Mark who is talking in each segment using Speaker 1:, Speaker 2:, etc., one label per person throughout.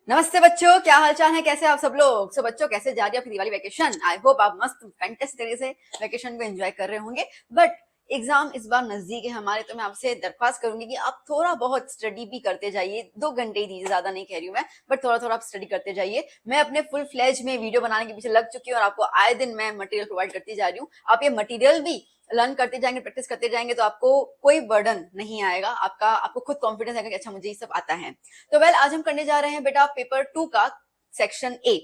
Speaker 1: नमस्ते बच्चों, क्या हाल चाल है? कैसे आप सब लोग? बच्चों, कैसे जा रही है आपकी दिवाली वेकेशन? आई होप आप मस्त फैंटास्टिक तरीके से वेकेशन को एंजॉय कर रहे होंगे। बट एग्जाम इस बार नजदीक है हमारे, तो मैं आपसे दरख्वास्त करूंगी कि आप थोड़ा बहुत स्टडी भी करते जाइए। 2 घंटे ही दीजिए, ज्यादा नहीं कह रही हूँ मैं, बट थोड़ा थोड़ा आप स्टडी करते जाइए। मैं अपने फुल फ्लेज में वीडियो बनाने के पीछे लग चुकी हूँ और आपको आए दिन मैं मटेरियल प्रोवाइड करती जा रही हूँ। आप ये मटेरियल भी लर्न करते जाएंगे, प्रैक्टिस करते जाएंगे, तो आपको कोई बर्डन नहीं आएगा। आपको खुद कॉन्फिडेंस आएगा कि अच्छा, मुझे ये सब आता है। तो वेल, आज हम करने जा रहे हैं बेटा पेपर 2 का section A.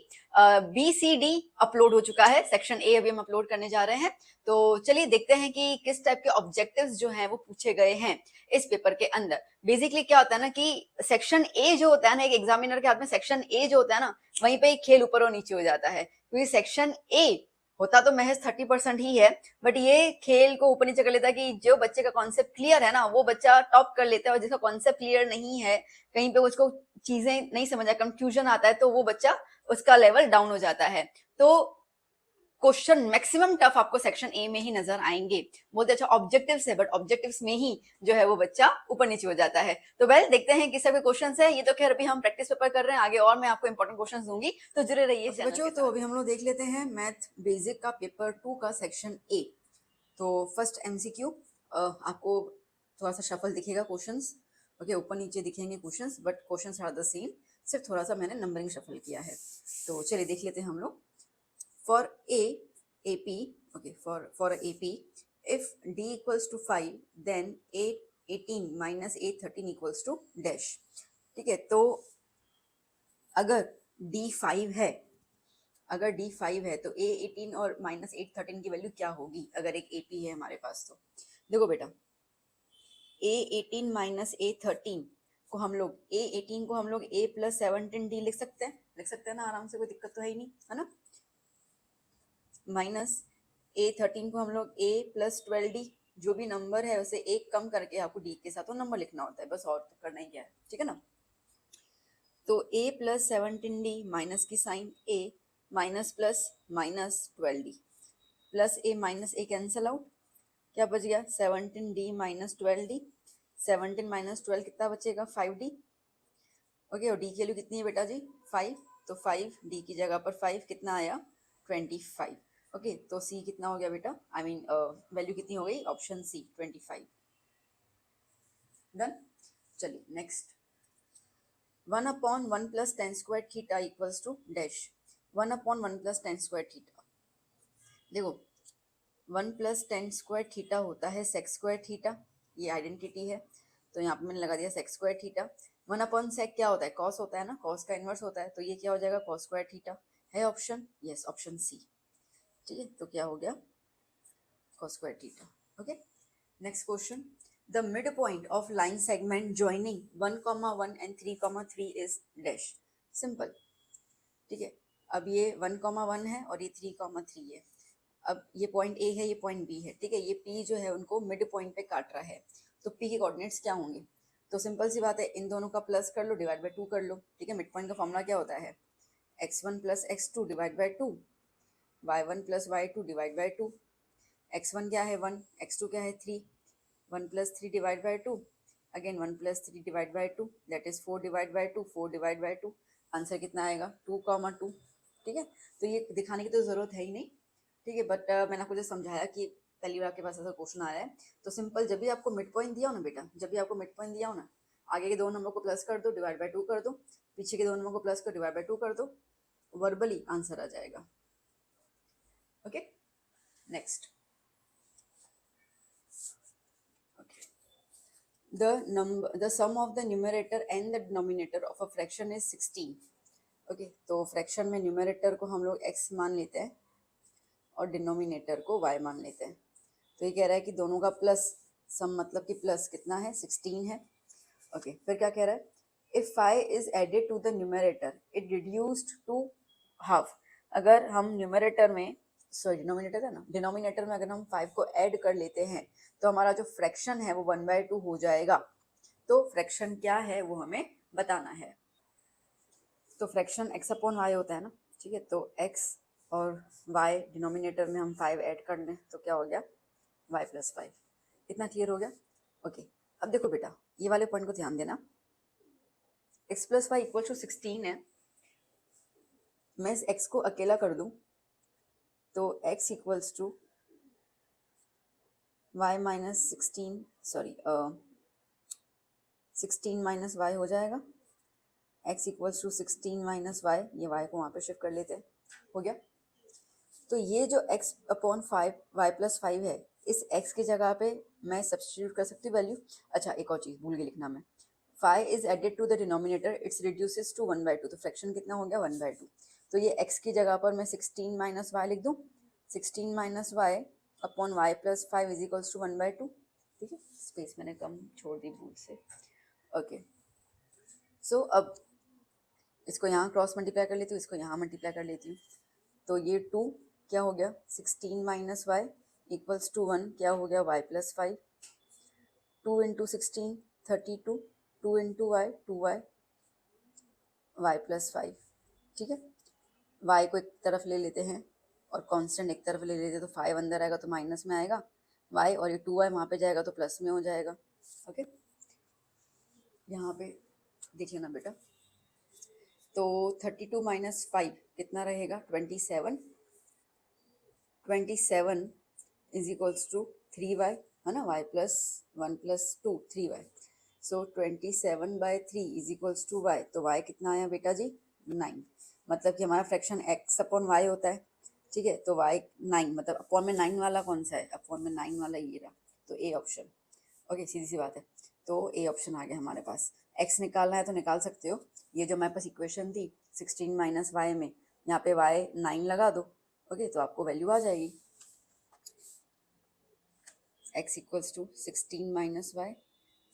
Speaker 1: B C D upload हो चुका है, सेक्शन ए अभी हम अपलोड करने जा रहे हैं। तो चलिए देखते हैं कि किस टाइप के ऑब्जेक्टिव्स जो हैं वो पूछे गए हैं इस पेपर के अंदर। बेसिकली क्या होता है ना कि सेक्शन ए जो होता है ना, एक एग्जामिनर के हाथ में सेक्शन ए जो होता है ना, वहीं पे खेल ऊपर और नीचे हो जाता है। क्योंकि सेक्शन ए होता तो महज 30% ही है, बट ये खेल को ऊपर नीचे कर लेता है कि जो बच्चे का कॉन्सेप्ट क्लियर है ना, वो बच्चा टॉप कर लेता है, और जिसका कॉन्सेप्ट क्लियर नहीं है, कहीं पे उसको चीजें नहीं समझ आ, कंफ्यूजन आता है, तो वो बच्चा, उसका लेवल डाउन हो जाता है। तो क्वेश्चन मैक्सिमम टफ आपको सेक्शन ए में ही नजर आएंगे। बोलते अच्छा ऑब्जेक्टिव्स है, बट ऑब्जेक्टिव्स में ही जो है वो बच्चा ऊपर नीचे हो जाता है। तो वेल, देखते हैं किस तरह के क्वेश्चंस है। ये तो खैर अभी हम प्रैक्टिस पेपर कर रहे हैं, आगे और मैं आपको इंपॉर्टेंट क्वेश्चंस दूंगी, तो जुड़े रहिए बच्चों। तो अभी हम लोग देख लेते हैं मैथ बेसिक का पेपर 2 का सेक्शन ए। तो फर्स्ट एमसीक्यू, आपको थोड़ा सा शफल दिखेगा क्वेश्चंस। ओके, ऊपर नीचे दिखेंगे questions, but questions are the same, सिर्फ थोड़ा सा मैंने नंबरिंग शफल किया है। तो चलिए देख लेते हैं हम लोग। For AP, okay, for a AP, if D equals to 5, then 818 minus 813 equals to dash। ठीक है, तो अगर D5 है, अगर D5 है तो A18 और माइनस 813 की वैल्यू क्या होगी अगर एक AP है हमारे पास। तो देखो बेटा, A18 माइनस A13 को हम लोग A18 को हम लोग A प्लस 17D लिख सकते हैं, ना आराम से, कोई दिक्कत तो है ही नहीं, है ना। माइनस A13 को हम लोग A प्लस 12D, जो भी नंबर है उसे एक कम करके आपको D के साथ वो नंबर लिखना होता है, बस और तो करना ही क्या है, ठीक है ना। तो A प्लस 17D माइनस की sign A, minus plus minus 12D, plus A minus A cancel out, क्या बच गया 17D माइनस 12D। 17 माइनस 12 कितना बचेगा 5D। ओके, और D की वैल्यू कितनी है बेटा जी 5, तो 5D की जगह पर 5 कितना आया 25। ओके, तो सी कितना हो गया बेटा, आई मीन वैल्यू कितनी हो गई, ऑप्शन सी 25। डन। चलिए next. 1/1 plus tan square theta equals to dash. 1/1 plus tan square theta, देखो 1 प्लस टेन स्क्वायर थीटा होता है सेक्स स्क्वायर थीटा, ये आइडेंटिटी है, तो यहाँ पे मैंने लगा दिया सेक्स स्क्वायर थीटा। 1/sec क्या होता है, कॉस होता है ना, कॉस का इनवर्स होता है, तो ये क्या हो जाएगा कॉस स्क्वायर थीटा। है ऑप्शन, यस ऑप्शन सी। ठीक है, तो क्या हो गया cos square theta। Okay, next question. The mid point of line segment joining 1,1 and 3,3 is dash. Simple, ठीक है। अब ये 1,1 है और ये 3,3 है। अब ये पॉइंट ए है, ये पॉइंट बी है, ठीक है। ये पी जो है उनको मिड पॉइंट पे काट रहा है, तो पी के कोऑर्डिनेट्स क्या होंगे। तो सिंपल सी बात है, इन दोनों का प्लस कर लो, डिवाइड बाय 2 कर लो, ठीक है। मिड पॉइंट का फॉर्मूला क्या होता है, x1 plus x2 divide by 2, y1 plus y2 divide by 2। x1 क्या है 1, x2 क्या है 3, 1 plus 3 divide by 2, again 1 plus 3 divide by 2, that is 4 divide by 2, 4 divide by 2। Answer कितना आएगा 2,2। ठीक है, तो ये दिखाने की तो जरूरत है ही नहीं, ठीक है। बट मैंने आपको जो समझाया कि पहली बार आपके पास ऐसा क्वेश्चन आया है, तो सिंपल, जब भी आपको मिड पॉइंट दिया हो ना बेटा, जब भी आपको मिड पॉइंट दिया हो ना, आगे के दो नंबर को प्लस कर दो, डिवाइड बाय 2 कर दो, पीछे के दो नंबर को प्लस कर डिवाइड बाय 2 कर दो, वर्बली आंसर आ जाएगा। Okay, next. The sum of the numerator and the denominator of a fraction is 16। Okay, तो फ्रैक्शन में न्यूमरेटर को हम लोग x मान लेते हैं और डिनोमिनेटर को y मान लेते हैं। तो ये कह रहा है कि दोनों का प्लस, सम मतलब कि प्लस कितना है 16 है। ओके, फिर क्या कह रहा है, if 5 is added to the numerator it reduced to half. अगर हम न्यूमरेटर में, सॉरी डिनोमिनेटर है ना, डिनोमिनेटर में अगर हम 5 को ऐड कर लेते हैं तो हमारा जो फ्रैक्शन है वो 1/2 हो जाएगा। तो फ्रैक्शन क्या है वो हमें बताना है। तो फ्रैक्शन x अपॉन वाई होता है ना, ठीक है। तो x और y डिनोमिनेटर में हम 5 ऐड कर लें तो क्या हो गया y प्लस 5। इतना क्लियर हो गया। ओके, अब देखो बेटा, ये वाले पॉइंट को ध्यान देना, x plus y equal to 16 है, मैं इस x को अकेला कर दूं तो x equals to y minus 16 minus y हो जाएगा। x equals to 16 minus y, ये y को वहाँ पे शिफ्ट कर लेते हैं, हो गया। तो ये जो x अपॉन 5 y प्लस 5 है, इस x की जगह पे मैं सब्स्टिट्यूट कर सकती हूँ वैल्यू। अच्छा एक और चीज़ भूल गई लिखना मैं, 5 is added to the denominator, it's reduces to 1/2, तो फ्रैक्शन कितना हो गया 1/2। तो ये x की जगह पर मैं 16 माइनस वाई लिख दूँ, 16 minus y upon y plus 5 is equals to 1/2। ठीक है, स्पेस मैंने कम छोड़ दी भूल से। ओके सो अब इसको यहाँ क्रॉस मल्टीप्लाई कर लेती हूँ, इसको यहाँ मल्टीप्लाई कर लेती हूँ, तो ये 2 क्या हो गया 16 माइनस वाई इक्वल्स टू 1 क्या हो गया y plus 5, 2 into 16 32, 2 into y 2y, y plus 5। ठीक है, y को एक तरफ ले लेते हैं और कांस्टेंट एक तरफ ले लेते हैं, तो 5 अंदर आएगा तो माइनस में आएगा y, और ये 2y वहाँ पे जाएगा तो प्लस में हो जाएगा। ओके यहाँ पे देख लेना बेटा, तो 32 माइनस 5 कितना रहेगा 27, 27 इज इक्वल्स टू 3y, है ना, y plus 1 plus 2 3y, so 27/3 is equals to y, तो y कितना आया बेटा जी 9, मतलब कि हमारा फ्रैक्शन x अपॉन y होता है। ठीक है, तो y 9, मतलब अपॉन में 9 वाला कौन सा है, अपॉन में 9 वाला ये रहा, तो ए ऑप्शन। ओके सीधी सी बात है, तो ए ऑप्शन आ गया हमारे पास। x निकालना है तो निकाल सकते हो, ये जो हमारे पास इक्वेशन थी 16 माइनस वाई में, यहाँ पे y 9 लगा दो। ओके तो आपको वैल्यू आ जाएगी x equals to 16 minus y,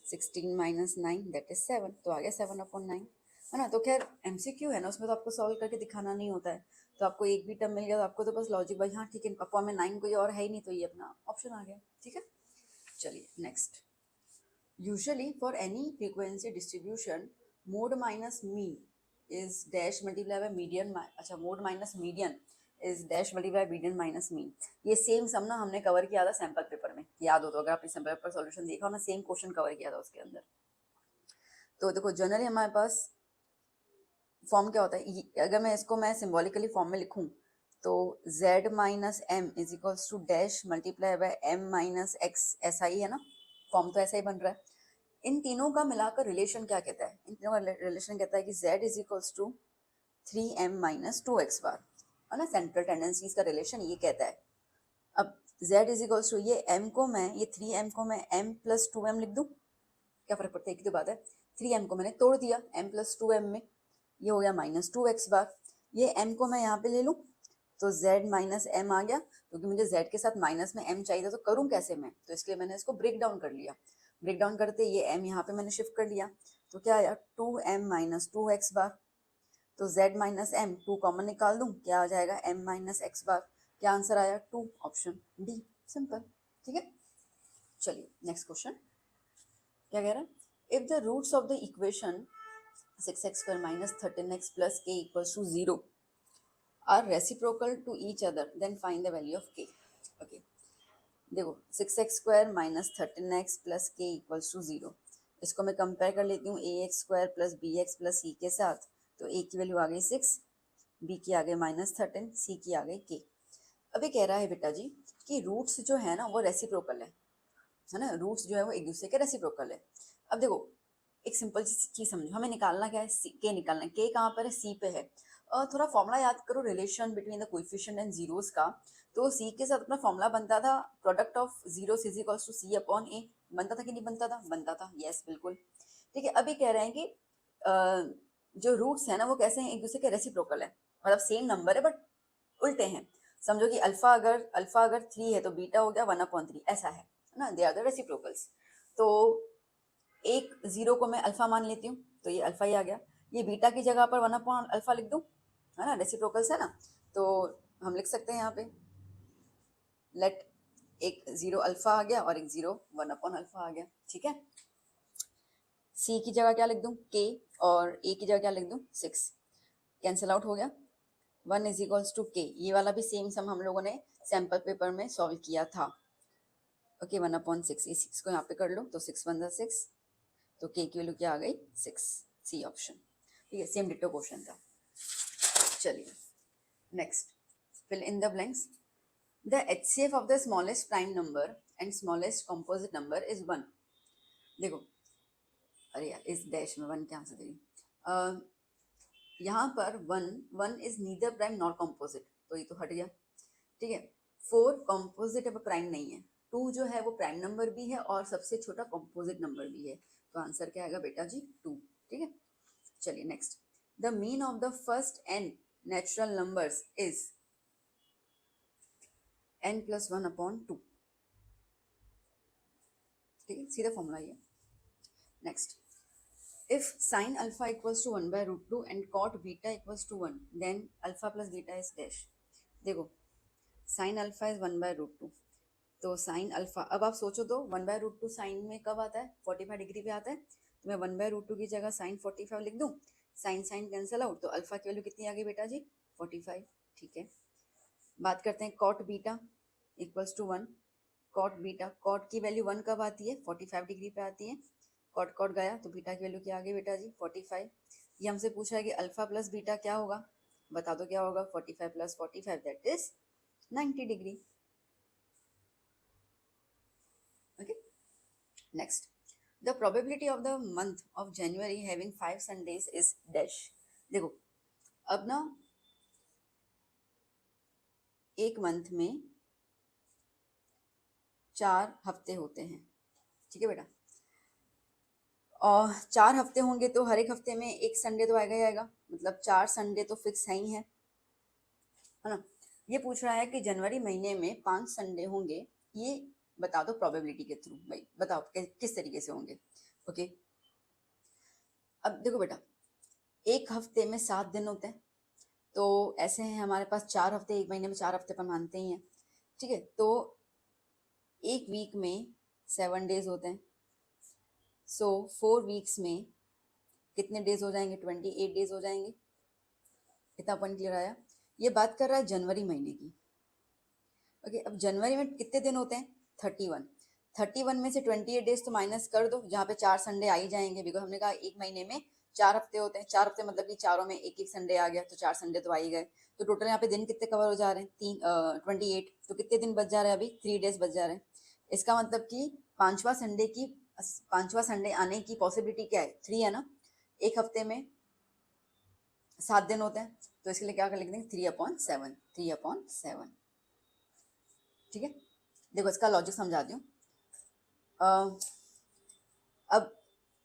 Speaker 1: 16 minus 9 that is 7, तो आ गया 7/9, है ना। तो खैर MCQ है ना, उसमें तो आपको सॉल्व करके दिखाना नहीं होता है, तो आपको एक भी टर्म मिल गया तो आपको तो बस लॉजिक भाई हाँ ठीक है अपॉन में 9 कोई और है ही नहीं, तो ये अपना ऑप्शन आ गया। ठीक है चलिए next, usually for any frequency distribution mode minus mean is dash multiply by median, अच्छा mode minus median is dash multiply median minus mean. ये सेम सम ना हमने कवर किया था सैम्पल पेपर में, याद हो तो, अगर आपने सैम्पल पेपर सॉल्यूशन देखा हो ना, सेम क्वेश्चन कवर किया था उसके अंदर। तो देखो जनरली हमारे पास फॉर्म क्या होता है, अगर मैं इसको मैं सिम्बॉलिकली फॉर्म में लिखूं तो z minus M is equals to dash multiply by m minus x, ऐसा ही है ना, फॉर्म तो ऐसा ही बन रहा है। इन तीनों का मिलाकर रिलेशन क्या कहता है, इन तीनों का रिलेशन कहता है कि z is equals to 3m minus 2x bar, है ना, सेंट्रल टेंडेंसीज का रिलेशन ये कहता है। अब z इज इक्वल्स टू ये m को मैं, ये 3m को मैं m प्लस 2m लिख दूं, क्या फर्क पड़ता है, एक ही तो बात है। 3m को मैंने तोड़ दिया m प्लस 2m में, ये हो गया माइनस 2x बार, ये m को मैं यहाँ पे ले लूँ तो z माइनस m आ गया, क्योंकि मुझे z के साथ माइनस में m चाहिए था, तो करूँ कैसे मैं, तो इसलिए मैंने इसको ब्रेक डाउन कर लिया। ब्रेक डाउन करते ये m यहाँ पे मैंने शिफ्ट कर लिया, तो क्या आया 2m माइनस 2x बार, तो z माइनस m 2 कॉमन निकाल दूँ, क्या आ जाएगा m माइनस x बार, क्या आंसर आया 2, ऑप्शन डी, सिंपल। ठीक है चलिए नेक्स्ट क्वेश्चन क्या कह रहा है, if the roots of the equation 6x square minus 13x plus k equals to 0 are reciprocal to each other, then find the value of k. Okay, देखो 6x square minus 13x plus k equals to 0, इसको मैं compare कर लेती हूँ ax square plus bx plus c के साथ, तो a की वैल्यू आ गई 6, b की आ गई -13, c की आ गई k। अभी कह रहा है बेटा जी कि रूट्स जो है ना वो रेसिप्रोकल है ना, रूट्स जो है वो एक दूसरे के रेसिप्रोकल है। अब देखो एक सिंपल चीज समझो, हमें निकालना क्या है, के निकालना है, के कहाँ पर है, सी पे है। थोड़ा फॉर्मूला याद करो relation between the coefficient and zeros का, तो सी के साथ अपना फॉर्मूला बनता था product of zeros is equals to C upon A, बनता था कि नहीं बनता था, बनता था, यस बिल्कुल। ठीक है, अभी कह रहे हैं कि जो रूट्स है ना वो कैसे हैं, एक दूसरे के रेसिप्रोकल है, मतलब सेम नंबर है बट उल्टे हैं। समझो कि अल्फा अगर 3 है तो बीटा हो गया 1/3, ऐसा है ना, दे आर द रेसिप्रोकल्स। तो एक जीरो को मैं अल्फा मान लेती हूँ, तो ये अल्फा ही आ गया, ये बीटा की जगह पर 1/अल्फा लिख दूँ, है ना, रेसिप्रोकल्स है ना, तो हम लिख सकते हैं यहाँ पे लेट एक जीरो अल्फा आ गया और एक जीरो 1/अल्फा आ गया। ठीक है, सी की जगह क्या लिख दूँ के, और ए की जगह क्या लिख दूँ 6, कैंसिल आउट हो गया, 1 इज इक्वल्स टू के, ये वाला भी सेम सम हम लोगों ने सैम्पल पेपर में सॉल्व किया था। ओके 1/6, ये 6 को यहाँ पे कर लो, तो 6 1 6, तो के की वैल्यू क्या आ गई 6, सी ऑप्शन। ठीक है, सेम डिटो क्वेश्चन था। चलिए next, fill in the blanks. The HCF of the smallest prime number and smallest composite number is 1. देखो, अरे यार इस डैश में 1 क्या आंसर देगी, यहाँ पर 1 is neither prime nor composite, तो ये तो हट गया, ठीक है। 4 कॉम्पोजिट अब प्राइम नहीं है, 2 जो है वो प्राइम नंबर भी है और सबसे छोटा कॉम्पोजिट नंबर भी है, तो आंसर क्या आएगा बेटा जी 2, ठीक है। चलिए next, the mean of the first n natural numbers is n+1/2, ठीक है, सीधा फॉर्मूला ये। Next, if sin alpha equals to 1/√2 and cot beta equals to 1, then alpha plus beta is dash। देखो sin alpha is 1/√2, तो sin alpha, अब आप सोचो तो 1/√2 साइन में कब आता है, 45 डिग्री पे आता है, तो मैं 1/√2 की जगह sin 45 लिख दूँ, साइन साइन कैंसिल आउट, तो अल्फा की वैल्यू कितनी आ गई बेटा जी 45, ठीक है। बात करते हैं cot beta equals to 1, cot beta, cot की वैल्यू 1 कब आती है, 45 डिग्री पे आती है, कॉट कॉट गया तो बीटा की वैल्यू क्या आ गई बेटा जी 45। ये हमसे पूछा है कि अल्फा प्लस बीटा क्या होगा, बता दो क्या होगा, 45 + 45 that is 90 degree. Okay next, the probability of the month of January having 5 Sundays is dash. देखो अब ना एक मंथ में 4 हफ्ते होते हैं, ठीक है बेटा, और 4 हफ्ते होंगे तो हर एक हफ्ते में एक संडे तो आएगा ही आएगा, मतलब 4 संडे तो फिक्स है ही है ना। ये पूछ रहा है कि जनवरी महीने में 5 संडे होंगे, ये बता दो प्रोबेबिलिटी के थ्रू, भाई बताओ किस तरीके से होंगे। ओके अब देखो बेटा, एक हफ्ते में 7 दिन होते हैं, तो ऐसे हैं हमारे पास 4 हफ्ते, एक महीने में 4 हफ्ते पर मानते ही हैं, ठीक है। तो एक वीक में 7 डेज होते हैं, सो 4 वीक्स में कितने डेज हो जाएंगे, 28 डेज हो जाएंगे। इतना पॉइंट क्लियर आया। ये बात कर रहा है जनवरी महीने की। ओके अब जनवरी में कितने दिन होते हैं, 31 में से 28 डेज तो माइनस कर दो, जहाँ पे 4 संडे आ ही जाएंगे, बिकॉज हमने कहा एक महीने में 4 हफ्ते होते हैं, 4 हफ्ते मतलब कि चारों में एक एक संडे आ गया, तो 4 संडे तो आ ही गए, तो टोटल यहाँ पे दिन कितने कवर हो जा रहे हैं, 28, तो कितने दिन बच जा रहे हैं, अभी 3 डेज बच जा रहे हैं। इसका मतलब कि पांचवा संडे आने की पॉसिबिलिटी क्या है, 3 है ना, एक हफ्ते में 7 दिन होते हैं, तो इसके लिए क्या कर लिख देंगे 3/7, 3/7, ठीक है। देखो इसका लॉजिक समझाती हूँ। अब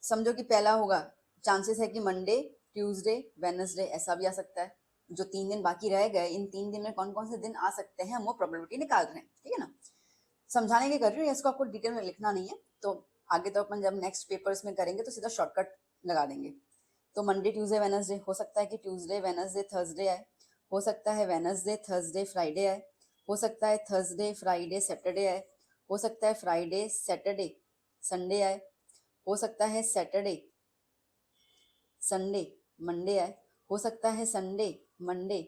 Speaker 1: समझो कि पहला होगा, चांसेस है कि मंडे, ट्यूसडे, वेडनेसडे ऐसा भी आ सकता है, जो 3 दिन बाकी रह गए, इन 3 दिन में कौन कौन से दिन आ सकते हैं, हम वो प्रोबेबिलिटी निकाल रहे हैं, ठीक है ना। समझाने के कर रही हूँ, इसको आपको डिटेल में लिखना नहीं है, तो आगे तो अपन जब नेक्स्ट पेपर्स में करेंगे तो सीधा शॉर्टकट लगा देंगे। तो मंडे, ट्यूसडे, वेडनेसडे, हो सकता है कि ट्यूसडे, वेडनेसडे, थर्सडे आए, हो सकता है वेडनेसडे, थर्सडे, फ्राइडे आए, हो सकता है थर्सडे, फ्राइडे, सैटरडे आए, हो सकता है फ्राइडे, सैटरडे, संडे आए, हो सकता है सैटरडे, संडे, मंडे आए, हो सकता है संडे, मंडे,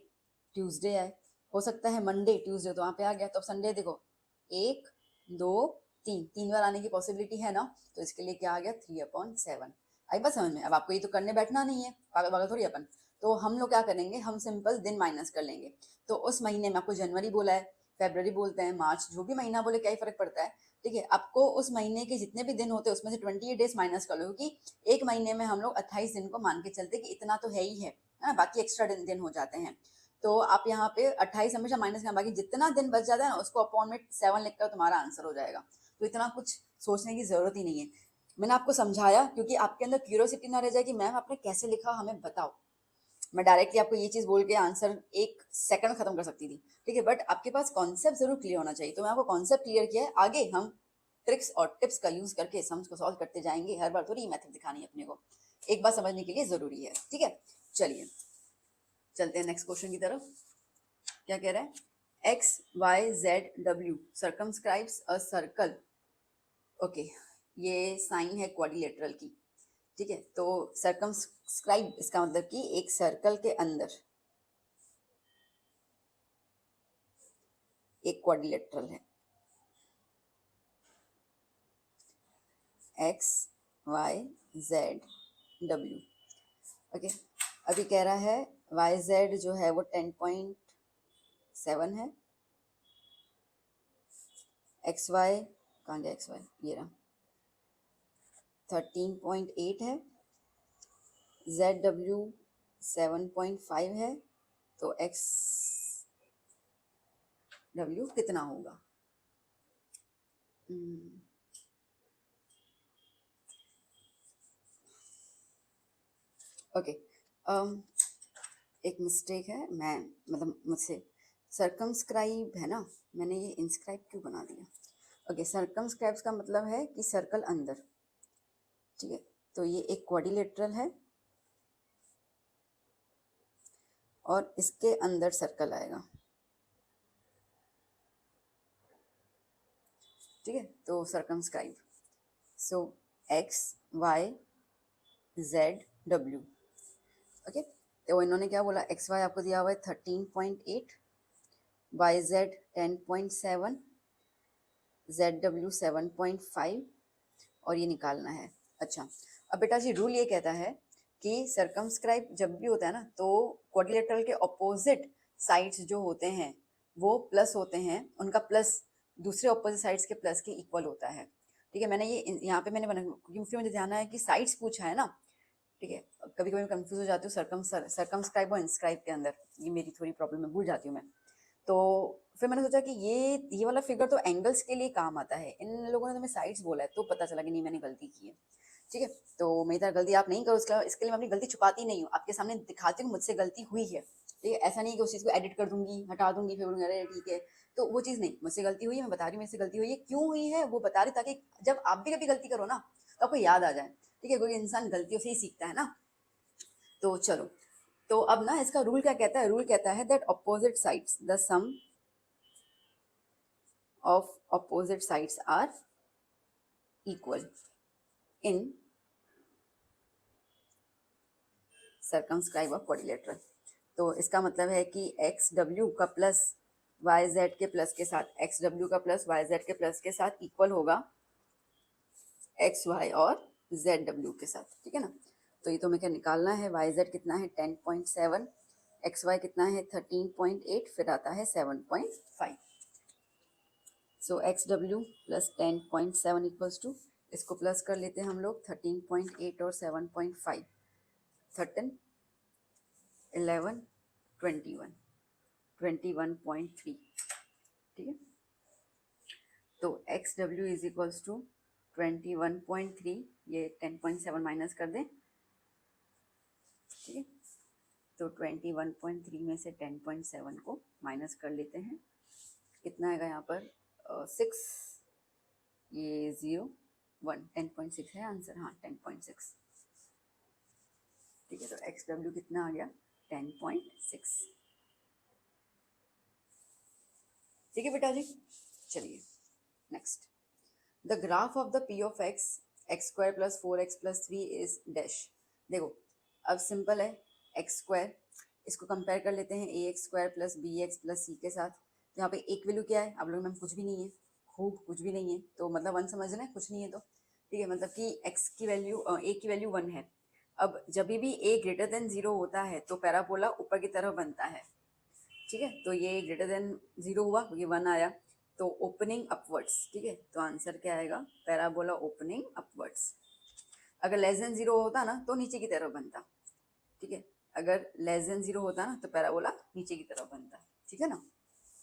Speaker 1: ट्यूसडे आए, हो सकता है मंडे, ट्यूसडे, तो वहाँ पे आ गया। तो अब संडे देखो 1, 2, 3 बार आने की पॉसिबिलिटी है ना, तो इसके लिए क्या आ गया 3/7। आई बात समझ में। अब आपको ये तो करने बैठना नहीं है, पागल पागल थोड़ी अपन, तो हम लोग क्या करेंगे, हम सिंपल दिन माइनस कर लेंगे। तो उस महीने में आपको जनवरी बोला है, फेब्रवरी बोलते हैं, मार्च, जो भी महीना बोले क्या ही फर्क पड़ता है, ठीक है। आपको उस महीने के जितने भी दिन होते हैं उसमें से 28 डेज माइनस कर लो, क्योंकि एक महीने में हम लोग 28 दिन को मान के चलते कि इतना तो है ही है ना, बाकी एक्स्ट्रा दिन हो जाते हैं। तो आप यहाँ पे 28 हमेशा माइनस करना, बाकी जितना दिन बच जाता है ना उसको अपॉन में 7 लिखकर तुम्हारा आंसर हो जाएगा। तो इतना कुछ सोचने की जरूरत ही नहीं है। मैंने आपको समझाया क्योंकि आपके अंदर क्यूरियोसिटी ना रह जाए कि मैम आपने कैसे लिखा हमें बताओ। मैं डायरेक्टली आपको ये चीज बोल के आंसर 1 सेकंड खत्म कर सकती थी, ठीक है, बट आपके पास कॉन्सेप्ट जरूर क्लियर होना चाहिए। तो मैं आपको कॉन्सेप्ट क्लियर किया है, आगे हम ट्रिक्स और टिप्स का यूज करके सम्स को सॉल्व करते जाएंगे। हर बार थोड़ी मेथड दिखानी है अपने को, एक बार समझने के लिए जरूरी है, ठीक है। चलिए चलते हैं नेक्स्ट क्वेश्चन की तरफ। क्या कह रहा है, XYZW सर्कमस्क्राइब्स अ सर्कल। ओके ये साइन है क्वाड्रिलेटरल की, ठीक है। तो सर्कमस्क्राइब इसका मतलब कि एक सर्कल के अंदर एक क्वाड्रिलेटरल है, XYZW। ओके अभी कह रहा है YZ जो है वो 10.5 7 है, एक्स वाई कहाँ गया, एक्स वाई ये रहा 13.8 है, जेड डब्ल्यू 7.5 है, तो एक्स डब्ल्यू कितना होगा? ओके, एक मिस्टेक है, मैं मतलब मुझसे सर्कमस्क्राइब है ना, मैंने ये इंस्क्राइब क्यों बना दिया? ओके, सर्कमस्क्राइब्स का मतलब है कि सर्कल अंदर, ठीक है। तो ये एक क्वाड्रिलेटरल है और इसके अंदर सर्कल आएगा, ठीक है। तो circumscribe, so x y z डब्ल्यू, ओके। तो इन्होंने क्या बोला, एक्स वाई आपको दिया हुआ है 13.8, वाई जेड 10.7, जेड डब्ल्यू 7.5 और ये निकालना है। अच्छा, अब बेटा जी रूल ये कहता है कि सर्कमस्क्राइब जब भी होता है ना, तो क्वाड्रिलेटरल के ऑपोजिट साइड्स जो होते हैं वो प्लस होते हैं, उनका प्लस दूसरे ऑपोजिट साइड्स के प्लस के इक्वल होता है, ठीक है। मैंने ये यहाँ पे मैंने बना क्योंकि फिर मुझे ध्यान आया कि साइड्स पूछा है ना, ठीक है। कभी कभी मैं कंफ्यूज हो जाती हूँ सर्कमस्क्राइब और इंस्क्राइब के अंदर, ये मेरी थोड़ी प्रॉब्लम है, भूल जाती हूँ मैं। तो फिर मैंने सोचा कि ये वाला फिगर तो एंगल्स के लिए काम आता है, इन लोगों ने तो मैं साइड्स बोला है, तो पता चला कि नहीं मैंने गलती की है, ठीक है। तो मेरी तरह गलती आप नहीं करो, इसके लिए मैं अपनी गलती छुपाती नहीं हूँ, आपके सामने दिखाती हूँ मुझसे गलती हुई है, ठीक है। ऐसा नहीं कि उस चीज़ को एडिट कर दूंगी, हटा दूंगी, फिर बोलूंगी अरे ठीक है, तो वो चीज़ नहीं, मुझसे गलती हुई है, मैं बता रही हूँ मेरे से गलती हुई है, क्यों हुई है वो बता रही, ताकि जब आप भी कभी गलती करो ना तो आपको याद आ जाए, ठीक है। कोई इंसान गलतियों से ही सीखता है ना। तो चलो, तो अब ना इसका रूल क्या कहता है, रूल कहता है that opposite sides the sum of opposite sides are equal in circumscribe of quadrilateral। तो इसका मतलब है कि एक्स डब्ल्यू का प्लस वाई जेड के प्लस के साथ, एक्स डब्ल्यू का प्लस वाई जेड के प्लस के साथ इक्वल होगा एक्स वाई और जेड डब्ल्यू के साथ, ठीक है ना। तो ये तो मैं क्या निकालना है, वाई जेड कितना है 10.7, एक्स वाई कितना है 13.8, फिर आता है 7.5। सो एक्स डब्ल्यू प्लस 10.7 इक्वल्स टू, इसको प्लस कर लेते हैं हम लोग 13.8 और 7.5, 13 11 21 21.3, ठीक है। तो x W is equals to 21.3, ये 10.7 माइनस कर दें, ठीक है। तो 21.3 में से 10.7 को माइनस कर लेते हैं, कितना आएगा यहाँ पर 6, ये 0 1, 10.6 है आंसर, हाँ 10.6, ठीक है। तो एक्स डब्ल्यू कितना आ गया 10.6, ठीक है बेटा जी। चलिए next, the graph of the P of x x square plus 4x plus 3 is dash. देखो अब सिंपल है, एक्स स्क्वायर, इसको कंपेयर कर लेते हैं a x square plus b x plus c के साथ। तो यहाँ पे एक वैल्यू क्या है, आप लोग में कुछ भी नहीं है, खूब कुछ भी नहीं है, तो मतलब वन समझ रहे हैं, कुछ नहीं है तो ठीक है, मतलब कि एक्स की वैल्यू ए की वैल्यू 1 है। अब जब भी ए ग्रेटर देन 0 होता है तो पैराबोला ऊपर की तरफ बनता है, ठीक है। तो ये ग्रेटर देन 0 हुआ, ये 1 आया, तो ओपनिंग अपवर्ड्स, ठीक है। तो आंसर क्या आएगा, पैराबोला ओपनिंग अपवर्ड्स। अगर लेस देन 0 होता ना तो नीचे की तरफ बनता, ठीक है। अगर लेस देन 0 होता ना तो पैराबोला नीचे की तरफ बनता, ठीक है ना।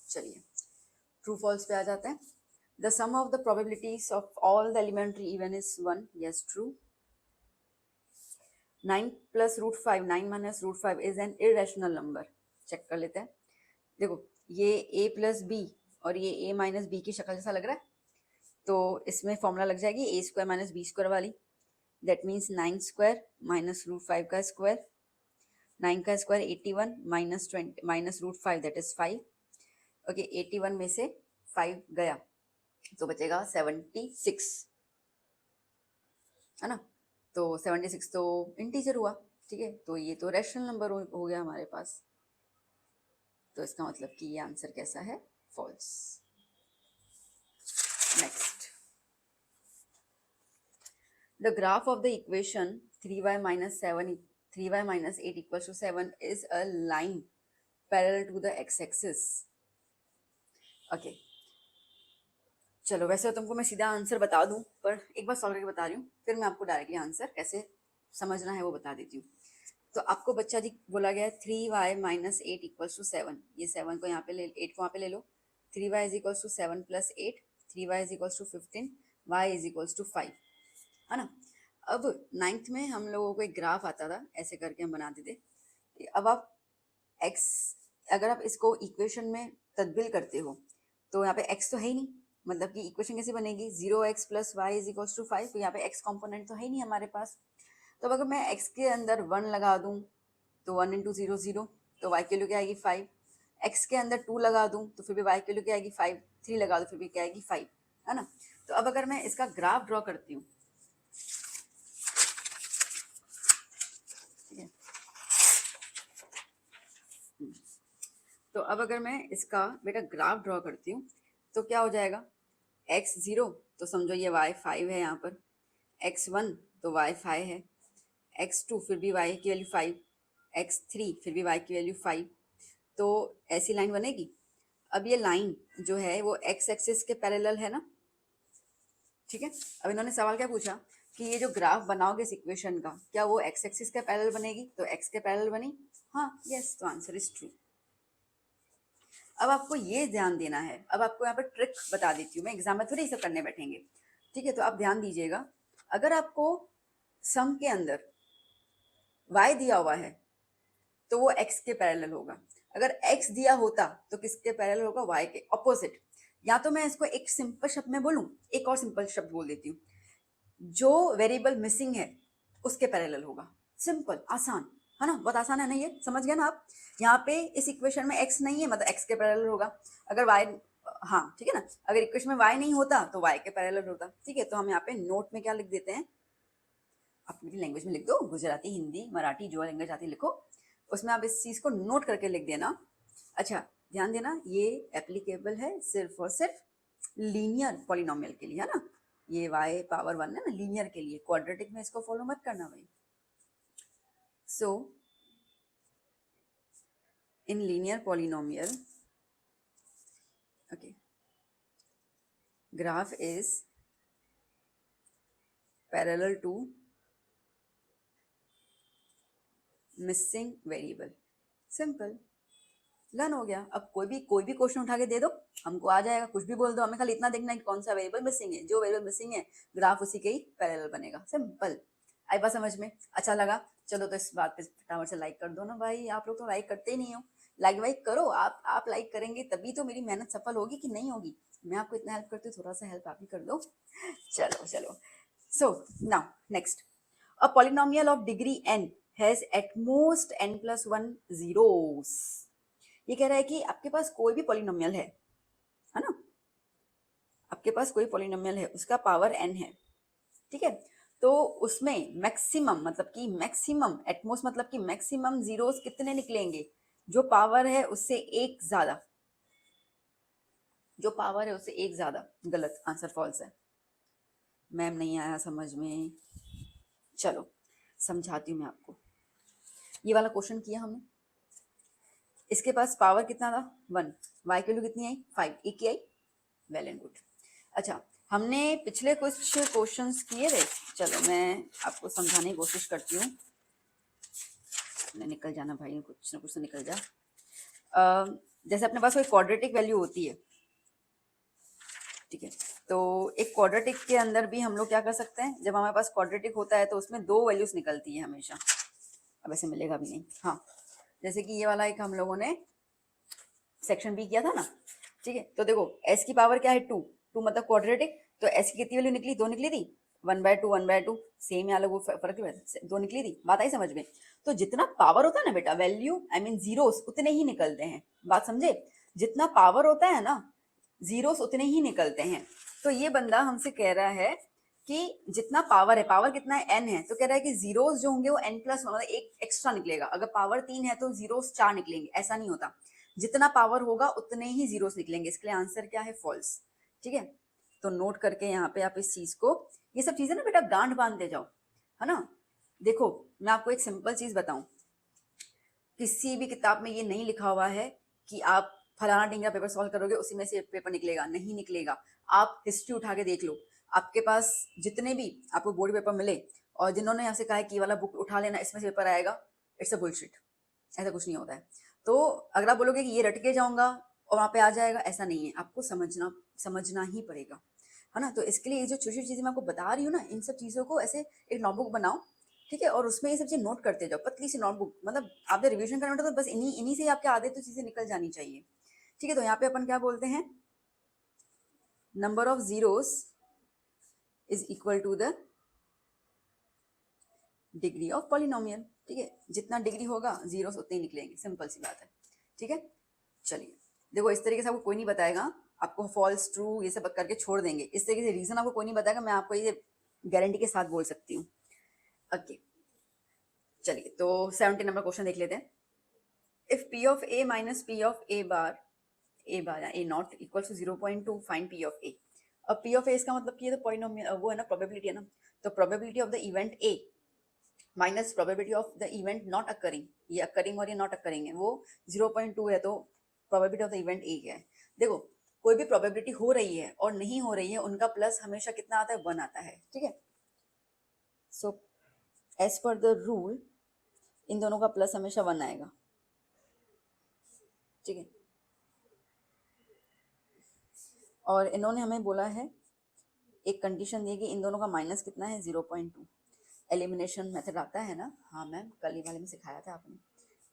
Speaker 1: चलिए ट्रू फॉल्स पे आ जाते हैं। The sum of the probabilities of all the elementary even is 1, yes true. 9 plus root 5, 9 minus root 5 is an irrational number. Check कर लेते हैं, देखो ये a प्लस बी और ये a माइनस बी की शक्ल जैसा लग रहा है, तो इसमें फॉर्मूला लग जाएगी A square minus B square वाली, that means 9 square minus root 5 का स्क्वायर, 9 का square 81 minus 20 minus root 5 that is 5, okay. 81 में से 5 गया तो बचेगा 76, है ना। तो 76 तो इंटीजर हुआ, ठीक है। तो ये तो रैशनल नंबर हो गया हमारे पास, तो इसका मतलब कि ये आंसर कैसा है, false. Next, the graph of the equation 3y minus 7 3y minus 8 equals to 7 is a line parallel to the x-axis okay चलो, वैसे तो तुमको मैं सीधा आंसर बता दूं, पर एक बार सॉल्व करके बता रही हूँ, फिर मैं आपको डायरेक्टली आंसर कैसे समझना है वो बता देती हूँ। तो आपको बच्चा जी बोला गया है 3y minus eight equals to 7। ये 7 को यहाँ पे ले, 8 को वहाँ पे ले लो। 3y is equals to 7 plus 8, 3y is equals to 15, y is equals to 5, है ना। अब 9th में हम लोगों को एक ग्राफ आता था, ऐसे करके हम बनाते थे। अब आप x, अगर आप इसको इक्वेशन में तब्दील करते हो तो यहाँ पे x तो है ही नहीं, मतलब कि इक्वेशन कैसे बनेगी, 0x plus y is equals to 5, तो यहाँ पे x कंपोनेंट तो है ही नहीं हमारे पास। तो अगर मैं x के अंदर 1 लगा दूं तो 1 इंटू 0 0, तो y की वैल्यू क्या आएगी 5। x के अंदर 2 लगा दूं तो फिर भी y की वैल्यू क्या आएगी 5, 3 लगा दूं फिर भी क्या आएगी 5, है ना। तो अब अगर मैं इसका ग्राफ ड्रॉ करती हूँ, ठीक है, तो अब अगर मैं इसका बेटा ग्राफ ड्रॉ करती हूँ तो क्या हो जाएगा, x 0 तो समझो ये y 5 है यहाँ पर, x 1 तो y 5 है, x 2 फिर भी y की वैल्यू 5, x 3 फिर भी y की वैल्यू 5, तो ऐसी लाइन बनेगी। अब ये लाइन जो है वो x एक्सिस के पैरेलल है ना, ठीक है। अब इन्होंने सवाल क्या पूछा कि ये जो ग्राफ बनाओगे इस इक्वेशन का, क्या वो x एक्सिस के पैरेलल बनेगी, तो x के पैरेलल बनी, हाँ यस, तो आंसर इज ट्रू। अब आपको ये ध्यान देना है, अब आपको यहाँ पर ट्रिक बता देती हूँ मैं, एग्जाम में थोड़ी ये सब करने बैठेंगे, ठीक है। तो आप ध्यान दीजिएगा, अगर आपको सम के अंदर y दिया हुआ है तो वो x के पैरेलल होगा, अगर x दिया होता तो किसके पैरेलल होगा, y के ऑपोजिट। या तो मैं इसको एक सिंपल शब्द में बोलूं, एक और सिंपल शब्द बोल देती हूँ, जो वेरिएबल मिसिंग है उसके पैरेलल होगा। सिंपल, आसान है ना, बहुत आसान है ना, ये समझ गए ना आप। यहाँ पे इस इक्वेशन में x नहीं है, मतलब x के पैरेलल होगा। अगर y, हाँ ठीक है ना, अगर इक्वेशन में y नहीं होता तो y के पैरेलल होता, ठीक है। तो हम यहाँ पे नोट में क्या लिख देते हैं, अपनी लैंग्वेज में लिख दो, गुजराती हिंदी मराठी जो लैंग्वेज आती लिखो, उसमें आप इस चीज को नोट करके लिख देना। अच्छा ध्यान देना, ये एप्लीकेबल है सिर्फ और सिर्फ लीनियर पॉलिनोमियल के लिए, है ना। ये y पावर 1 है ना, लीनियर के लिए, क्वाड्रेटिक में इसको फॉलो मत करना भाई। So in linear polynomial, okay, graph is parallel to missing variable, simple, learn हो गया। अब कोई भी क्वेश्चन उठा के दे दो, हमको आ जाएगा, कुछ भी बोल दो, हमें खाली इतना देखना है कि कौन सा वेरिएबल मिसिंग है, जो वेरिएबल मिसिंग है ग्राफ उसी के ही पैरेलल बनेगा, सिंपल। आई बात समझ में, अच्छा लगा, चलो तो इस बात पे फटाफट से लाइक कर दो ना भाई, आप लोग तो लाइक करते ही नहीं हो, लाइक वाइक करो, आप लाइक करेंगे तभी तो मेरी मेहनत सफल होगी कि नहीं होगी, मैं आपको इतना हेल्प करती हूँ, थोड़ा सा हेल्प आप भी कर दो, चलो चलो। So now next, a polynomial of degree n has at most n plus 1 zeros। ये कह रहा है कि आपके पास कोई भी पॉलिनोमियल है ना, आपके पास कोई पॉलिनोमियल है, उसका पावर n है, ठीक है। तो उसमें मैक्सिमम, मतलब कि मैक्सिमम, एटमोस्ट मतलब कि मैक्सिमम जीरोस कितने निकलेंगे, जो पावर है उससे एक ज्यादा, जो पावर है उससे एक ज्यादा, गलत, आंसर फॉल्स है। मैम नहीं आया समझ में, चलो समझाती हूँ मैं आपको। ये वाला क्वेश्चन किया हमने, इसके पास पावर कितना था 1, y की वैल्यू कितनी आई 5, एक ही आई, वेल एंड गुड। अच्छा हमने पिछले कुछ क्वेश्चंस किए थे, चलो मैं आपको समझाने की कोशिश करती हूँ, निकल जाना भाई, कुछ ना कुछ तो निकल जा। जैसे अपने पास कोई क्वाड्रेटिक वैल्यू होती है, ठीक है, तो एक क्वाड्रेटिक के अंदर भी हम लोग क्या कर सकते हैं, जब हमारे पास क्वाड्रेटिक होता है तो उसमें दो वैल्यूज निकलती है हमेशा, अब ऐसे मिलेगा भी नहीं, हाँ जैसे कि ये वाला एक हम लोगों ने सेक्शन बी किया था ना, ठीक है। तो देखो s की पावर क्या है 2, 2 मतलब क्वाड्रेटिक, तो s की कितनी वैल्यू निकली, 2 निकली थी, 1/2 1/2, सेम यहाँ लोग फर्क है, 2 निकली थी, बात आई समझ में। तो जितना पावर होता है ना बेटा, वैल्यू आई मीन जीरोस उतने ही निकलते हैं, बात समझे, जितना पावर होता है ना जीरोस उतने ही निकलते हैं। तो ये बंदा हमसे कह रहा है कि जितना पावर है, पावर कितना है n है, तो कह रहा है कि जीरोस जो होंगे वो n प्लस मतलब एक एक्स्ट्रा निकलेगा, अगर पावर 3 है तो जीरोस 4 निकलेंगे, ऐसा नहीं होता, जितना पावर होगा उतने ही जीरोस निकलेंगे, इसके लिए आंसर क्या है फॉल्स, ठीक है। तो नोट करके यहाँ पे आप इस चीज को, ये सब चीजें ना बेटा गांठ बांधते जाओ, है ना। देखो मैं आपको एक सिंपल चीज बताऊं, किसी भी किताब में ये नहीं लिखा हुआ है कि आप फलाना ढिंगरा पेपर सॉल्व करोगे उसी में से पेपर निकलेगा, नहीं निकलेगा। आप हिस्ट्री उठा के देख लो, आपके पास जितने भी आपको बोर्ड पेपर मिले और जिन्होंने यहाँ से कहा है कि ये वाला बुक उठा लेना इसमें से पेपर आएगा, इट्स अ बुलशिट। ऐसा कुछ नहीं होता है। तो अगर आप बोलोगे कि ये रट के जाऊंगा और वहाँ पे आ जाएगा, ऐसा नहीं है, आपको समझना ही पड़ेगा, है ना। तो इसके लिए ये जो छोटी छोटी चीज़ें मैं आपको बता रही हूँ ना, इन सब चीज़ों को ऐसे एक नोटबुक बनाओ, ठीक है, और उसमें ये सब चीज़ नोट करते जाओ, पतली सी नोटबुक। मतलब आपने रिवीजन करना होता तो बस इन्हीं इन्हीं से ही आपके आधे तो चीज़ें निकल जानी चाहिए, ठीक है। तो यहाँ पे अपन क्या बोलते हैं, number of zeros is equal to the degree of polynomial, ठीक है। जितना डिग्री होगा जीरोस उतने ही निकलेंगे, सिंपल सी बात है, ठीक है। चलिए देखो, इस तरीके से आपको कोई नहीं बताएगा, आपको फॉल्स ट्रू ये सब करके छोड़ देंगे। इस तरीके से रीजन आपको कोई नहीं बताएगा, मैं आपको ये गारंटी के साथ बोल सकती हूँ। ओके चलिए, तो 70 नंबर क्वेश्चन देख लेते हैं। If p of a minus p of a bar या a not equals to 0.2, find p of a. अब पी ऑफ ए इसका मतलब कि ये तो पॉलिनोमियल वो है ना, प्रोबेबिलिटी है ना। तो probability of the event A minus probability of the event not occurring, ये अकरिंग और ये नॉट अकरिंग है, वो 0.2 है। तो probability of the event A क्या है, देखो कोई भी प्रोबेबिलिटी हो रही है और नहीं हो रही है, उनका प्लस हमेशा कितना आता है, 1 आता है, ठीक है। So as per the rule इन दोनों का प्लस हमेशा 1 आएगा, ठीक है। और इन्होंने हमें बोला है, एक कंडीशन दी कि इन दोनों का माइनस कितना है, 0.2। एलिमिनेशन मेथड आता है ना, हाँ मैम कल ही वाले में सिखाया था आपने।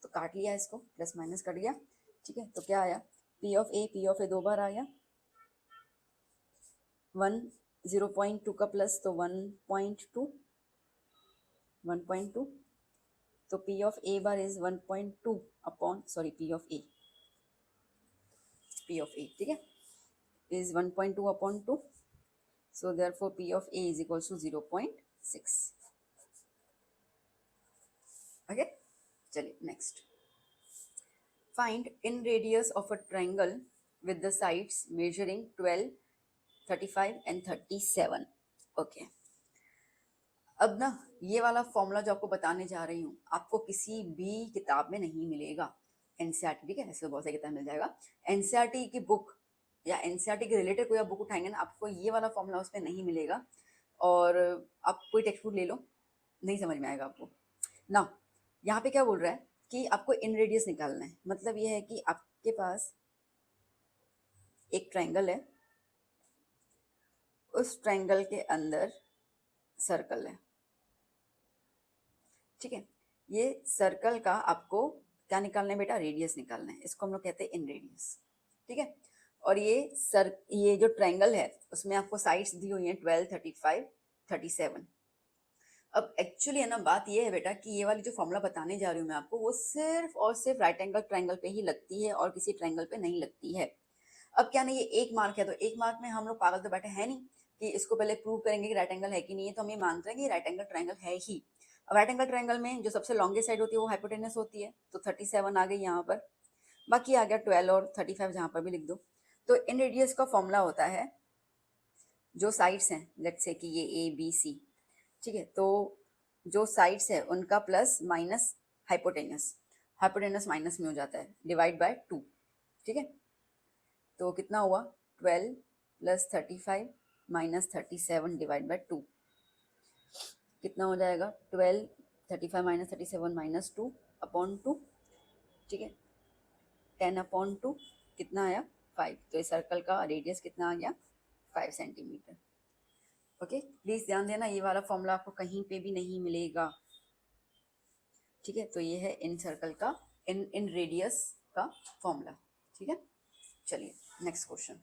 Speaker 1: तो काट लिया इसको, प्लस माइनस कट गया, ठीक है। तो क्या आया, पी ऑफ ए 2 बार आया, 1 0.2 का प्लस तो 1.2, तो p of a bar is 1.2 upon p of a, ठीक है, is 1.2 upon 2। So therefore p of a is equals to 0.6। Okay चलिए next, find inradius of a triangle with the sides measuring 12, 35 and 37। Okay, अब ना ये वाला formula जो आपको बताने जा रही हूँ, आपको किसी भी किताब में नहीं मिलेगा, एनसीईआरटी, ठीक है, ऐसे बहुत सारी किताब मिल जाएगा। एनसीईआरटी की बुक या एनसीईआरटी के रिलेटेड कोई आप बुक उठाएंगे ना, आपको ये वाला फॉर्मूला उसमें नहीं मिलेगा। और आप कोई टेक्स्ट बुक ले लो, नहीं समझ में आएगा आपको ना। यहाँ पे क्या बोल रहा है कि आपको इन रेडियस निकालना है, मतलब ये है कि आपके पास एक ट्रायंगल है, उस ट्रायंगल के अंदर सर्कल है, ठीक है। ये सर्कल का आपको क्या निकालना है बेटा, रेडियस निकालना है, इसको हम लोग कहते हैं इन रेडियस, ठीक है। और ये जो ट्रायंगल है उसमें आपको साइड्स दी हुई हैं 12, 35, 37। अब एक्चुअली है ना, बात ये है बेटा कि ये वाली जो फॉर्मूला बताने जा रही हूँ मैं आपको, वो सिर्फ और सिर्फ राइट एंगल ट्रायंगल पे ही लगती है और किसी ट्रायंगल पे नहीं लगती है। अब क्या नहीं, ये 1 मार्क है, तो 1 मार्क में हम लोग पागल तो बैठे हैं नहीं कि इसको पहले प्रूव करेंगे कि राइट एंगल है कि नहीं है। तो हम ये मानते हैं कि राइट एंगल ट्रायंगल है ही। अब राइट एंगल ट्रायंगल में जो सबसे लॉन्गेस्ट साइड होती है वो हाइपोटेनस होती है, तो 37 आ गई यहाँ पर, बाकी आ गया 12 और 35 जहाँ पर भी लिख दो। तो इन रेडियस का फॉर्मूला होता है, जो साइड्स हैं लेट्स से कि ये ए बी सी, ठीक है, तो जो साइड्स है उनका plus minus hypotenuse, hypotenuse minus में हो जाता है, डिवाइड बाय 2, ठीक है। तो कितना हुआ, 12 प्लस 35 माइनस 37 डिवाइड बाय 2, कितना हो जाएगा, 12, 35 माइनस 37 माइनस 2 अपॉन 2, ठीक है, 10 अपॉन 2 कितना आया, 5। तो इस सर्कल का रेडियस कितना आ गया, 5 सेंटीमीटर। ओके प्लीज ध्यान देना, ये वाला फॉर्मूला आपको कहीं पे भी नहीं मिलेगा, ठीक है। तो ये है इन सर्कल का, इन रेडियस का फॉर्मूला, ठीक है। चलिए नेक्स्ट क्वेश्चन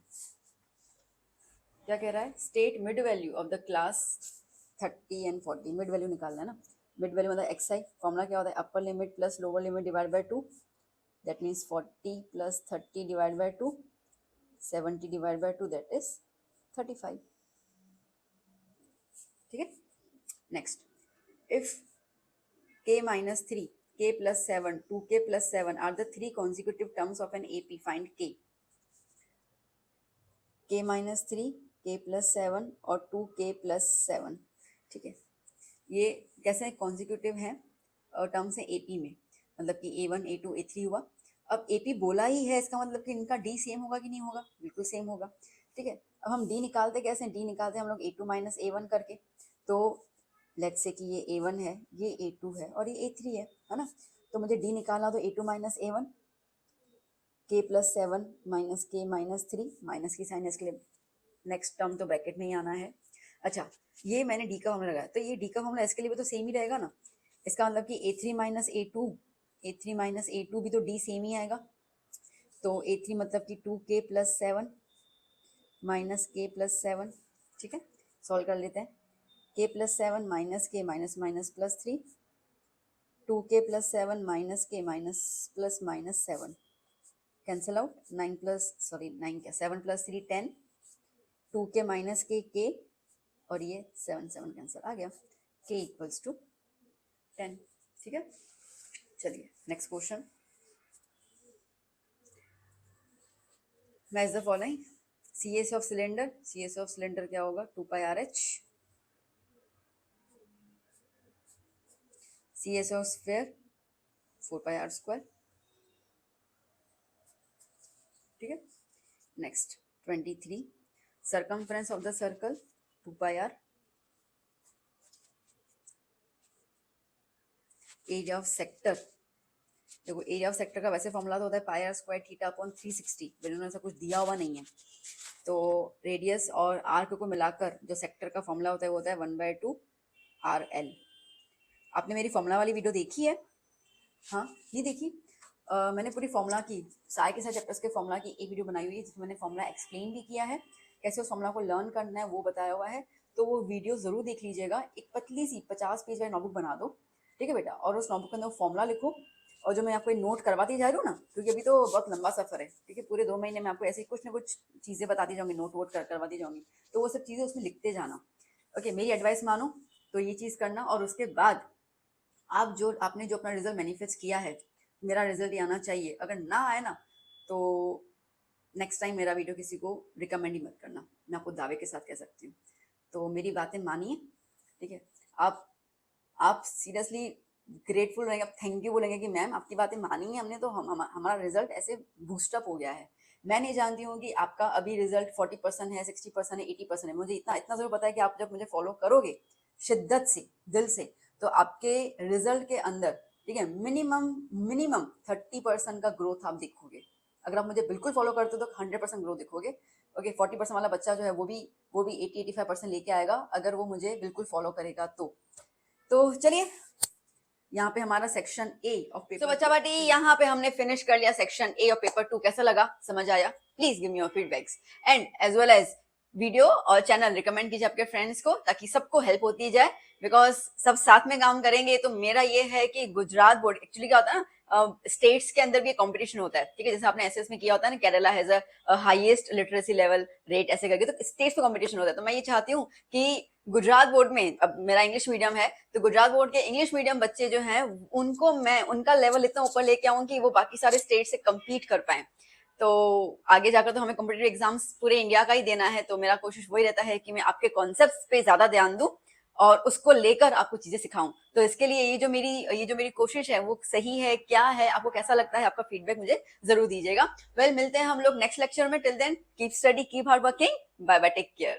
Speaker 1: क्या कह रहा है, state mid value of the class 30 and 40। Mid value निकालना है ना, मिड वैल्यू मतलब एक्स आई, फॉर्मूला क्या होता है, upper limit plus lower limit divide by 2, that means 40 plus 30 divide by 2, 70 divide by 2 that is 35, ठीक है। Next, if k minus 3, k plus 7, 2k plus 7 are the 3 consecutive terms of an AP, find k। k minus 3, k plus 7 और 2k plus 7, ठीक है। ये कैसे consecutive हैं terms हैं AP में, मतलब कि A1, A2, A3 हुआ। अब AP बोला ही है, इसका मतलब कि इनका D सेम होगा कि नहीं होगा, बिल्कुल सेम होगा, ठीक है। अब हम D निकालते कैसे, D निकालते हम लोग A2 माइनस A1 करके। तो लेट्स से कि ये A1 है, ये A2 है और ये A3 है ना। तो मुझे D निकालना, तो A2 minus A1 K plus 7 minus K minus 3, minus की साइन इसके लिए नेक्स्ट टर्म तो ब्रैकेट में ही आना है। अच्छा, ये मैंने D का फॉर्मूला लगाया, तो ये D का फॉर्मूला इसके लिए भी तो सेम ही रहेगा ना। इसका मतलब कि A3 माइनस A2 भी तो D सेम ही आएगा। तो A3 मतलब कि 2K plus 7 minus K plus 7, ठीक है, सॉल्व कर लेते हैं। K plus 7 minus K minus minus plus 3, 2K plus 7 minus K minus plus minus 7 cancel out, 9 क्या 7 प्लस 3 10, 2K माइनस K और ये 7 कैंसिल आ गया, K इक्वल्स टू 10, ठीक है। चलिए next question. Match the following. CAC of cylinder क्या होगा, 2 पाई RH। CAC of sphere 4 pi R², ठीक है। Next 23, circumference of the circle 2 pi R। Area of sector, देखो एरिया ऑफ सेक्टर का वैसे फॉर्मूला तो होता है पाई R² थीटा अपॉन 360, बिल्कुल ऐसा कुछ दिया हुआ नहीं है। तो रेडियस और आर्क को मिलाकर जो सेक्टर का फॉर्मूला होता है वो होता है 1/2 RL। आपने मेरी फॉर्मूला वाली वीडियो देखी है? हाँ, नहीं देखी? मैंने पूरी फॉर्मूला की, सारे के सारे चैप्टर्स के फॉर्मूला की एक वीडियो बनाई हुई है जिसमें मैंने फॉर्मूला एक्सप्लेन भी किया है, कैसे उस फॉर्मूला को लर्न करना है वो बताया हुआ है। तो वो वीडियो ज़रूर देख लीजिएगा। एक पतली सी 50 पेज वाली नोटबुक बना दो, ठीक है बेटा, और उस नोटबुक के अंदर फॉर्मूला लिखो। और जो मैं आपको नोट करवाती जा रही हूँ ना, क्योंकि अभी तो बहुत लंबा सफर है, ठीक है, पूरे 2 महीने में आपको ऐसे कुछ ना कुछ चीज़ें बताती जाऊँगी, नोट करवाती जाऊँगी, तो वो सब चीज़ें उसमें लिखते जाना। ओके, मेरी एडवाइस मानो तो ये चीज़ करना। और उसके बाद आपने जो अपना रिजल्ट मैनिफेस्ट किया है, मेरा रिजल्ट ये आना चाहिए, अगर ना आए ना तो नेक्स्ट टाइम मेरा वीडियो किसी को रिकमेंड ही मत करना, मैं आपको दावे के साथ कह सकती हूँ। तो मेरी बातें मानिए, ठीक है। आप सीरियसली ग्रेटफुल रहेंगे, आप थैंक यू बोलेंगे कि मैम आपकी बातें मानी है हमने, तो हमारा रिजल्ट ऐसे बूस्टअप हो गया है। मैं नहीं जानती हूँ कि आपका अभी रिजल्ट 40% है, 60% है, 80% है। मुझे इतना जरूर पता है कि आप जब मुझे फॉलो करोगे शिद्दत से, दिल से, तो आपके रिजल्ट के अंदर, ठीक है, मिनिमम 30% का ग्रोथ आप देखोगे। अगर आप मुझे बिल्कुल फॉलो करते हो तो 100% ग्रोथ देखोगे। ओके, 40% वाला बच्चा जो है वो भी 80-85% लेके आएगा अगर वो मुझे बिल्कुल फॉलो करेगा। तो चलिए, यहाँ पे हमारा सेक्शन ए ऑफ पेपर, तो बच्चा बाटी यहाँ पे हमने फिनिश कर लिया सेक्शन ए ऑफ पेपर 2। कैसा लगा, समझ आया? Please give me your feedbacks and as well as video और चैनल रिकमेंड कीजिए आपके फ्रेंड्स को, ताकि सबको हेल्प होती जाए। बिकॉज सब साथ में काम करेंगे। तो मेरा ये है कि गुजरात बोर्ड एक्चुअली क्या होता है ना, स्टेट्स के अंदर भी कंपटीशन होता है, ठीक है, जैसे आपने एसएस में किया होता है ना, Kerala has a highest literacy level rate, ऐसे करके, तो स्टेट्स में कंपटीशन होता है। तो मैं ये चाहती हूँ कि गुजरात बोर्ड में, अब मेरा इंग्लिश मीडियम है, तो गुजरात बोर्ड के इंग्लिश मीडियम बच्चे जो हैं उनको मैं उनका लेवल इतना ऊपर लेके आऊँ कि वो बाकी सारे स्टेट से कम्पीट कर पाए। तो आगे जाकर तो हमें कॉम्पिटिटिव एग्जाम्स पूरे इंडिया का ही देना है, तो मेरा कोशिश वही रहता है कि मैं आपके कॉन्सेप्ट्स पे ज्यादा ध्यान दूं और उसको लेकर आपको चीजें सिखाऊं। तो इसके लिए ये जो मेरी कोशिश है वो सही है क्या है, आपको कैसा लगता है, आपका फीडबैक मुझे जरूर दीजिएगा। मिलते हैं हम लोग नेक्स्ट लेक्चर में। Till then keep study, keep hard working, bye bye, take care.